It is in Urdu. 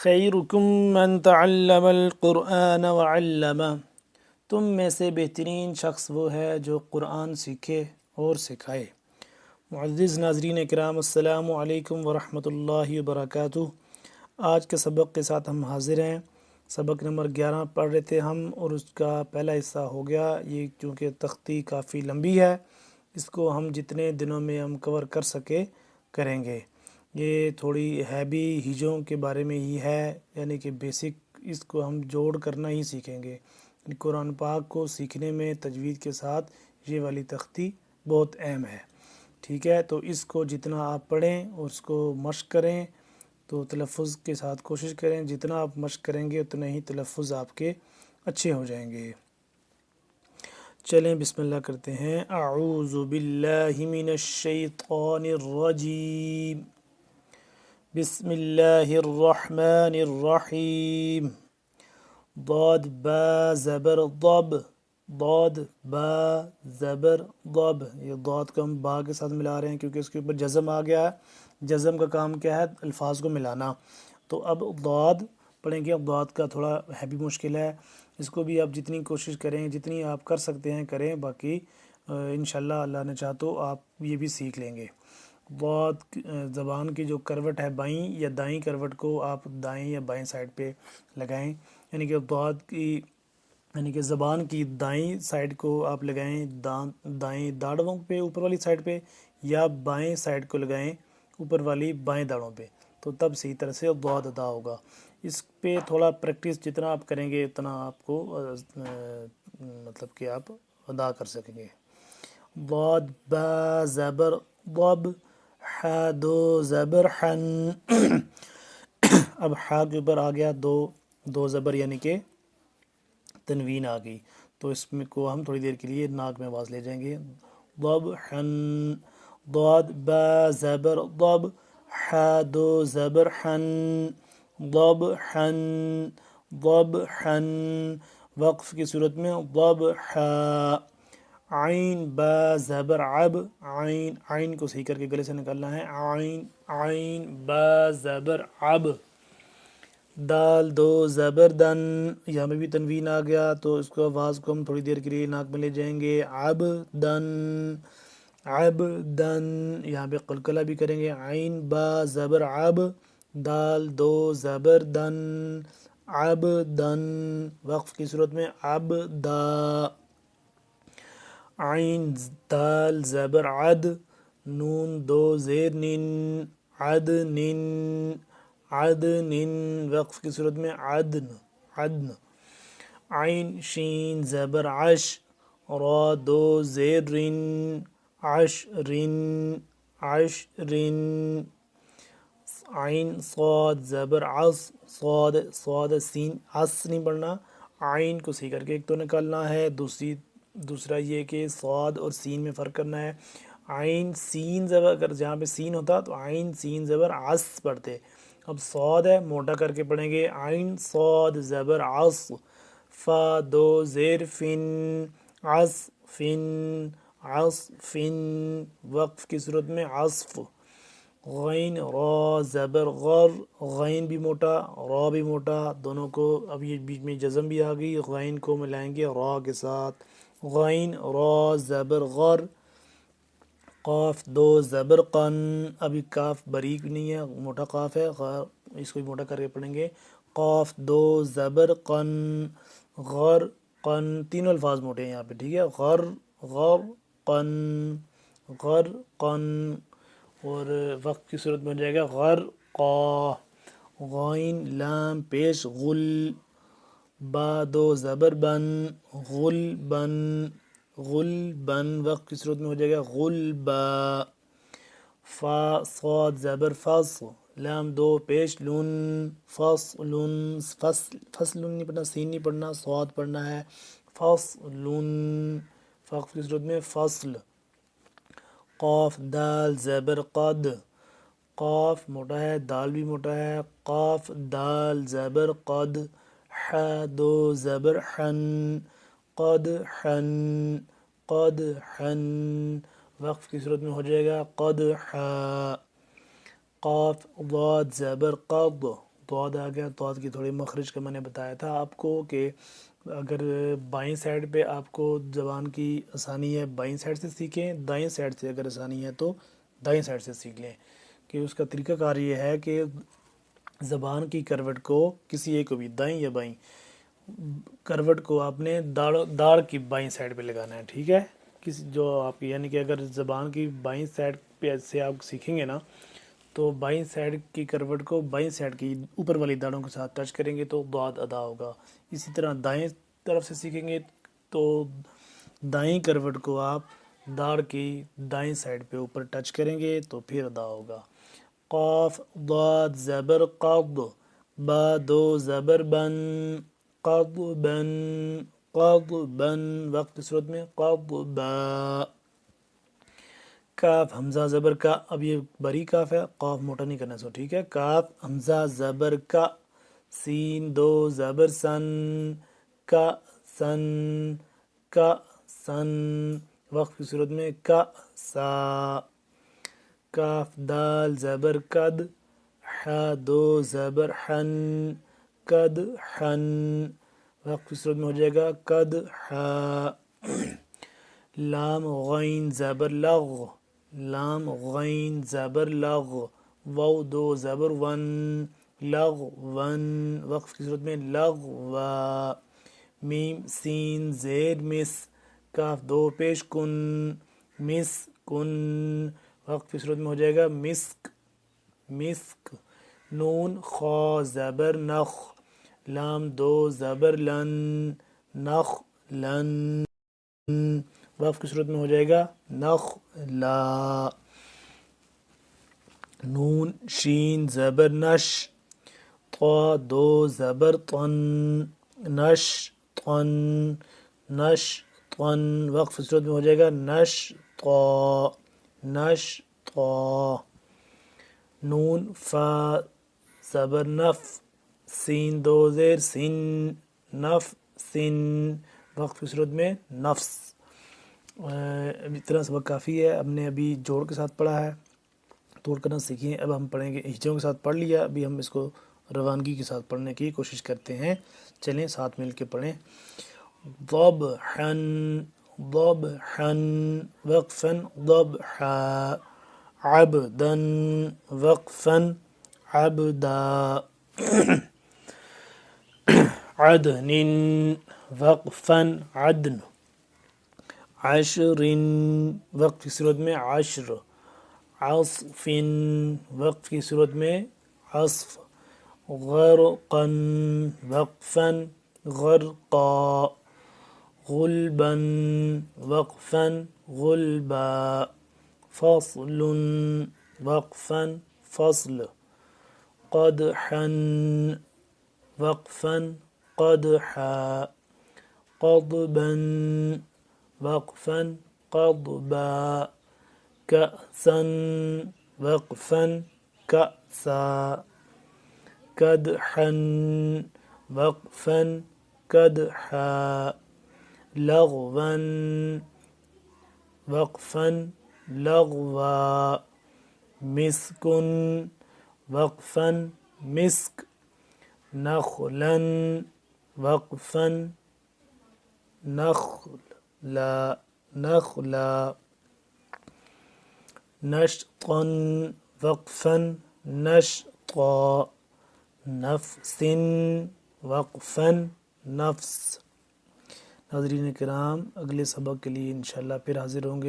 خیرکم من تعلم القرآن وعلمہ، تم میں سے بہترین شخص وہ ہے جو قرآن سیکھے اور سکھائے۔ معزز ناظرین کرام، السلام علیکم ورحمۃ اللہ وبرکاتہ۔ آج کے سبق کے ساتھ ہم حاضر ہیں۔ سبق نمبر 11 پڑھ رہے تھے ہم، اور اس کا پہلا حصہ ہو گیا۔ یہ چونکہ تختی کافی لمبی ہے، اس کو ہم جتنے دنوں میں ہم کور کر سکے کریں گے۔ یہ تھوڑی ہے بھی ہجوں کے بارے میں ہی ہے، یعنی کہ بیسک اس کو ہم جوڑ کرنا ہی سیکھیں گے۔ قرآن پاک کو سیکھنے میں تجوید کے ساتھ یہ والی تختی بہت اہم ہے، ٹھیک ہے؟ تو اس کو جتنا آپ پڑھیں اور اس کو مشق کریں تو تلفظ کے ساتھ کوشش کریں، جتنا آپ مشق کریں گے اتنا ہی تلفظ آپ کے اچھے ہو جائیں گے۔ چلیں بسم اللہ کرتے ہیں۔ اعوذ باللہ من الشیطان الرجیم، بسم اللہ الرحمن الرحیم۔ ضاد با زبر ضب، ضاد با زبر ضب، یہ ضاد کو ہم با کے ساتھ ملا رہے ہیں کیونکہ اس کے اوپر جزم آ گیا ہے۔ جزم کا کام کیا ہے؟ الفاظ کو ملانا۔ تو اب ضاد پڑھیں گے۔ اب ضاد کا تھوڑا ہے بھی مشکل ہے، اس کو بھی آپ جتنی کوشش کریں، جتنی آپ کر سکتے ہیں کریں، باقی انشاءاللہ اللہ نے چاہا تو آپ یہ بھی سیکھ لیں گے۔ ضاد زبان کی جو کروٹ ہے بائیں یا دائیں کروٹ کو آپ دائیں یا بائیں سائڈ پہ لگائیں، یعنی کہ ضاد کی یعنی کہ زبان کی دائیں سائڈ کو آپ لگائیں دائیں داڑھوں پہ اوپر والی سائڈ پہ، یا بائیں سائڈ کو لگائیں اوپر والی بائیں داڑھوں پہ، تو تب صحیح طرح سے ضاد ادا ہوگا۔ اس پہ تھوڑا پریکٹس جتنا آپ کریں گے اتنا آپ کو مطلب کہ آپ ادا کر سکیں گے۔ ضاد با زبر ضب، ح دو زبر حن۔ اب ح کے اوپر آ گیا دو زبر، یعنی کہ تنوین آ گئی، تو اس میں کو ہم تھوڑی دیر کے لیے ناک میں آواز لے جائیں گے۔ ضب حن، ضاد با زبر ضب، ح دو زبر حن، ضب حن، ضب حن۔ وقف کی صورت میں ضب ح۔ عین با زبر عب، عین کو صحیح کر کے گلے سے نکالنا ہے۔ عین با زبر عب۔ دال دو زبر دن، یہاں میں بھی تنوین آ گیا تو اس کو آواز کو ہم تھوڑی دیر کے لیے ناک میں لے جائیں گے۔ عب دن، عب دن، یہاں پہ قلقلہ بھی کریں گے۔ عین با زبر عب، دال دو زبر دن، عب دن۔ وقف کی صورت میں عب دا۔ عین دال زبر عد، نون دو زیر نن، عد نن، عد نن۔ وقف کی صورت میں عدن، عدن۔ عین شین زبر عش، را دو زیر رن، عش رن، عش رن۔ عین صاد زبر عص، صاد سین عص نہیں پڑھنا، عین کو صحیح کر کے ایک تو نکالنا ہے، دوسرا یہ کہ صاد اور سین میں فرق کرنا ہے۔ عین سین زبر، اگر جہاں پہ سین ہوتا تو عین سین زبر عص پڑھتے، اب صاد ہے موٹا کر کے پڑھیں گے۔ عین صاد زبر عص، فا دو زیر فن، عص فن، عص فن۔ وقف کی صورت میں عصف۔ غین را زبر غر، غین بھی موٹا را بھی موٹا، دونوں کو اب یہ بیچ میں جزم بھی آ گئی، غین کو ملائیں گے را کے ساتھ۔ غین را زبر غر۔ قاف دو زبر قن، ابھی کاف باریک نہیں ہے، موٹا قاف ہے، اس کو بھی موٹا کر کے پڑھیں گے۔ قاف دو زبر قن، غر قن، تینوں الفاظ موٹے ہیں یہاں پہ، ٹھیک ہے؟ غر غر قن، غر قن۔ اور وقت کی صورت میں ہو جائے گا غر قا۔ غین لام پیش غل، با دو زبر بن، غل بن، غل بن۔ وقت کی صورت میں ہو جائے گا غل با۔ فا صاد زبر فص، لام دو پیش لن، فصل، فصل نہیں پڑھنا، سین نہیں پڑھنا، صاد پڑھنا ہے، فصل۔ وقت کی صورت میں فصل۔ قاف دال زبر قد، قاف موٹا ہے دال بھی موٹا ہے، قاف دال زبر قد، ح دو زبر حن، قد حن، قد حن۔ وقف کی صورت میں ہو جائے گا قد ح۔ قاف ضاد زبر قد، دعد آ گیا. دعد کی تھوڑی مخرج کا میں نے بتایا تھا آپ کو کہ اگر بائیں سائڈ پہ آپ کو زبان کی آسانی ہے بائیں سائڈ سے سیکھیں, دائیں سائڈ سے اگر آسانی ہے تو دائیں سائڈ سے سیکھ لیں. کہ اس کا طریقہ کار یہ ہے کہ زبان کی کروٹ کو کسی ایک کو بھی دائیں یا بائیں کروٹ کو آپ نے داڑھ کی بائیں سائڈ پہ لگانا ہے, ٹھیک ہے. جو آپ یعنی کہ اگر زبان کی بائیں سائڈ پہ سے آپ سیکھیں گے نا تو بائیں سائڈ کی کروٹ کو بائیں سائڈ کی اوپر والی داڑھوں کے ساتھ ٹچ کریں گے تو ضاد ادا ہوگا. اسی طرح دائیں طرف سے سیکھیں گے تو دائیں کروٹ کو آپ داڑھ کی دائیں سائڈ پہ اوپر ٹچ کریں گے تو پھر ادا ہوگا. قاف ضاد زبر قض, با دو زبر بن, قض بن, قض بن, وقت کی صورت میں قض با. کاف حمزہ زبر کا, اب یہ بری کاف ہے, قاف موٹا نہیں کرنا سو, ٹھیک ہے. کاف حمزہ زبر کا, سین دو زبر سن, کا سن, کا سن, وقت کی صورت میں کا سا. کاف دال زبر کد, حا دو زبر حن, کد حن, وقت کی صورت میں ہو جائے گا کد حا. لام غین زبر لغ, لام غین زبر لغ, واو دو زبر ون, لغ ون, وقت کی صورت میں لغ وا. میم سین زیر مس, کاف دو پیش کن, مس کن, وقت کی صورت میں ہو جائے گا مسک, مسک. نون خا زبر نخ, لام دو زبر لن, نخ لن, وقت کی صورت میں ہو جائے گا نخ لا. نون شین زبر نش, طا دو زبر طن, نش طن, نش طن, وقت کی صورت میں ہو جائے گا نش طا, نش طا. نون فا زبر نف, سین دو زیر سن, نف سن, وقت کی صورت میں نفس. اتنا سبق کافی ہے, ہم نے ابھی جوڑ کے ساتھ پڑھا ہے, توڑ کرنا سیکھیں. اب ہم پڑھیں گے ہجوں کے ساتھ پڑھ لیا, ابھی ہم اس کو روانگی کے ساتھ پڑھنے کی کوشش کرتے ہیں. چلیں ساتھ مل کے پڑھیں. ضبحا ضبحا, وقفا ضبحا, عبدا وقفا عبدا, عدن وقفا عدن, عشر وقت کی صورت میں عشر, عصف وقت کی صورت میں عصف, غرقا وقفا غرقا, غلبا وقفا غلبا, فصل وقفا فصل, قدحا وقفا قدحا, قضبا وقفا قضبا, كأسا وقفا كأسا, كدحا وقفا كدحا, لغوا وقفا لغوا, مسك وقفا مسك, نخلا وقفا نخلا نخلا, نشطا وقفا نشطا, نفس وقفا نفس. ناظرین کرام اگلے سبق کے لیے انشاءاللہ پھر حاضر ہوں گے.